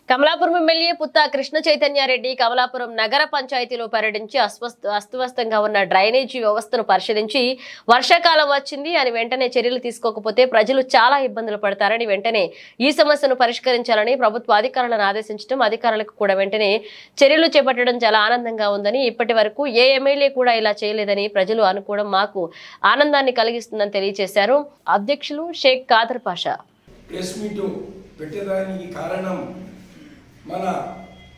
Kamalapuram MLA Putta Krishna Chaitanya Reddy Kamalapuram నగర పంచాయతీలో పర్యటించి అస్తవ్యస్తంగా ఉన్న డ్రైనేజీ వ్యవస్థను పరిశీలించి వర్షాకాలం వచ్చింది అని వెంటనే చర్యలు తీసుకోకపోతే ప్రజలు చాలా ఇబ్బందులు పడతారని వెంటనే ఈ సమస్యను పరిష్కరించాలని ప్రభుత్వ అధికారులను ఆదేశించడం అధికారులకు కూడా వెంటనే చర్యలు చేపట్టడం చాలా ఆనందంగా ఉందని ఇప్పటి వరకు ఏ ఎమ్మెల్యే కూడా ఇలా చేయలేదని ప్రజలు అనుకోవడం మాకు ఆనందాన్ని కలిగిస్తుందని తెలియజేశారు అధ్యక్షులు షేక్ ఖాదర్ పాషా. ప్రెస్ మీట్ పెట్టడానికి కారణం మన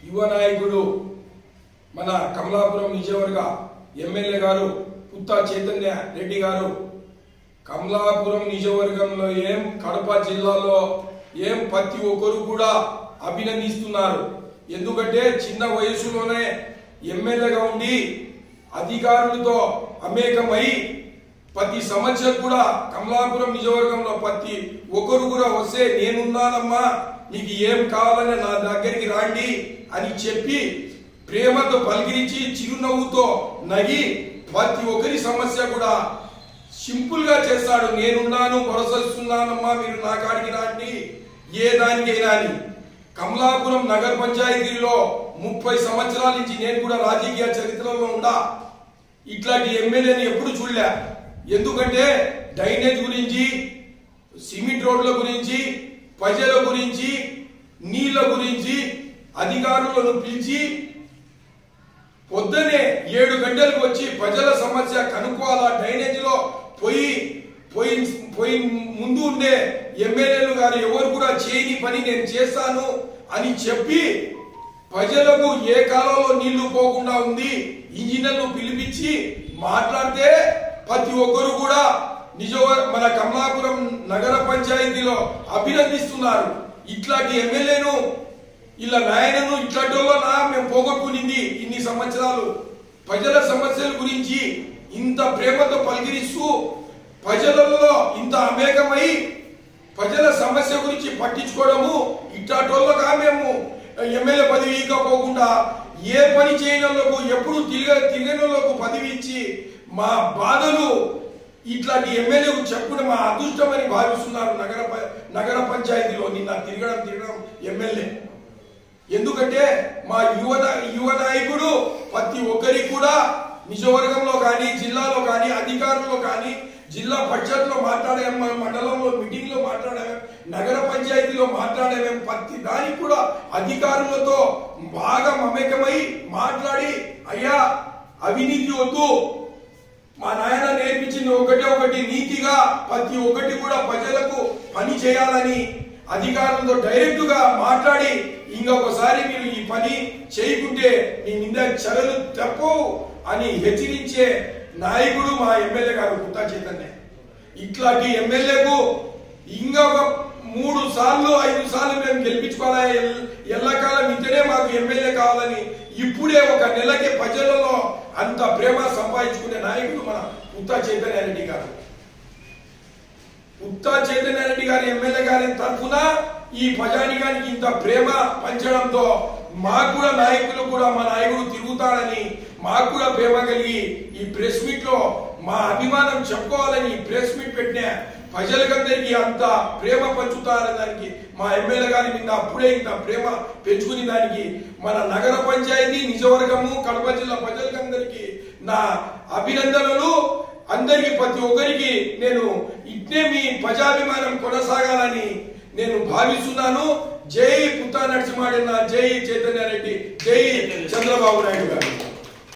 యువ నాయకుడు మన కమలాపురం నియోజకవర్గ ఎమ్మెల్యే గారు పుత్తా చైతన్య రెడ్డి గారు కమలాపురం నియోజకవర్గంలో కడప జిల్లాలో ప్రతి ఒక్కరు కూడా అభినందిస్తున్నారు. ఎందుకంటే చిన్న వయసులోనే ఎమ్మెల్యేగా ఉండి అధికారులతో అమేకమై ప్రతి సంవత్సరం కూడా కమలాపురం నియోజకవర్గంలో ప్రతి ఒక్కరు కూడా వస్తే నేనున్నానమ్మా, మీకు ఏం కావాలని నా దగ్గరికి రాండి అని చెప్పి ప్రేమతో పలికిరించి చిరునవ్వుతో నగి ప్రతి ఒక్కరి సమస్య కూడా సింపుల్ గా చేస్తాడు. నేనున్నాను, భరోసాస్తున్నానమ్మా, మీరు నా కాడికి రాండి ఏ దానికైనా అని. కమలాపురం నగర పంచాయతీలో 30 సంవత్సరాల నుంచి నేను కూడా రాజకీయ చరిత్రలో ఉండా ఇట్లాంటి ఎమ్మెల్యేని ఎప్పుడు చూడలే. ఎందుకంటే డ్రైనేజ్ గురించి, సిమెంట్ రోడ్ల గురించి, ప్రజల గురించి, నీళ్ల గురించి అధికారులను పిలిచి పొద్దునే 7 గంటలకు వచ్చి ప్రజల సమస్య కనుక్కోవాలా. డ్రైనేజ్ లో పోయి ముందు ఉండే ఎమ్మెల్యేలు గారు ఎవరు కూడా చేయని పని నేను చేస్తాను అని చెప్పి ప్రజలకు ఏ కాలంలో నీళ్లు పోకుండా ఉంది ఇంజనీర్లు పిలిపించి మాట్లాడితే ప్రతి ఒక్కరు కూడా మన కమలాపురం నగర పంచాయతీలో అభినందిస్తున్నారు. ఇట్లాంటి ఎమ్మెల్యేను ఇలా నాయనను ఇట్లాంటి మేము పోగొట్టుకునింది ఇన్ని సంవత్సరాలు. ప్రజల సమస్యల గురించి ఇంత ప్రేమతో పలికిరిస్తూ ప్రజలలో ఇంత అమేకమై ప్రజల సమస్య గురించి పట్టించుకోవడము ఇట్లాంటి మేము ఎమ్మెల్యే పదవి ఇవ్వకపోకుండా ఏ పని చేయడంలోకి ఎప్పుడు తిరగడంలోకి పదవి ఇచ్చి మా బాధలు ఇట్లాంటి ఎమ్మెల్యేకు చెప్పుకుని మా అదృష్టమని భావిస్తున్నారు నగర పంచాయతీలో నిన్న తిరగడం ఎమ్మెల్యే. ఎందుకంటే మా యువ నాయకుడు ప్రతి ఒక్కరికి కూడా నియోజకవర్గంలో కానీ, జిల్లాలో కానీ, అధికారుల్లో కానీ, జిల్లా పరిషత్లో మాట్లాడాము, మండలంలో మీటింగ్ లో మాట్లాడాము, నగర పంచాయతీలో మాట్లాడాము. ప్రతి దానికి కూడా అధికారులతో బాగా మమేకమై మాట్లాడి అయ్యా అవినీతి వద్దు, మా నాయన నేర్పించింది ఒకటి నీతిగా ప్రతి ఒక్కటి కూడా ప్రజలకు పని చేయాలని అధికారులతో డైరెక్ట్ గా మాట్లాడి ఇంకొకసారి మీరు ఈ పని చేయకుంటే మీ మీద చర్యలు తప్పవు అని హెచ్చరించే నాయకుడు మా ఎమ్మెల్యే గారు పుత్తా చైతన్య. ఇట్లాంటి ఎమ్మెల్యేకు ఇంకొక 3 సార్లు 5 సార్లు మేము గెలిపించుకోవాలి. ఎల్లకాలం ఇంతనే మాకు ఎమ్మెల్యే కావాలని ఇప్పుడే ఒక నెలకి ప్రజలలో అంత ప్రేమ సంపాదించుకునే నాయకుడు మన పుత్తా చైతన్య రెడ్డి గారు. పుత్తా చైతన్య రెడ్డి గారి ఎమ్మెల్యే గారి తరఫున ఈ ప్రజానికానికి ఇంత ప్రేమ పంచడంతో మాకు కూడా నాయకులు కూడా మా నాయకుడు తిరుగుతాడని మాకు కూడా ప్రేమ కలిగి ఈ ప్రెస్ మీట్ లో మా అభిమానం చెప్పుకోవాలని ప్రెస్ మీట్ పెట్టిన ప్రజలకందరికీ అంత ప్రేమ పంచుతారని దానికి మా ఎమ్మెల్యే గారి మీద అప్పుడే ఇంత ప్రేమ పెంచుకునే దానికి మన నగర పంచాయతీ నియోజకవర్గము కడప జిల్లా ప్రజలకందరికీ నా అభినందనలు. అందరికి ప్రతి ఒక్కరికి నేను ఇట్నే మీ ప్రజాభిమానం కొనసాగాలని నేను భావిస్తున్నాను. జై పుత్తా నరసింహారెడ్డి, జై చైతన్య రెడ్డి, జై చంద్రబాబు నాయుడు గారు.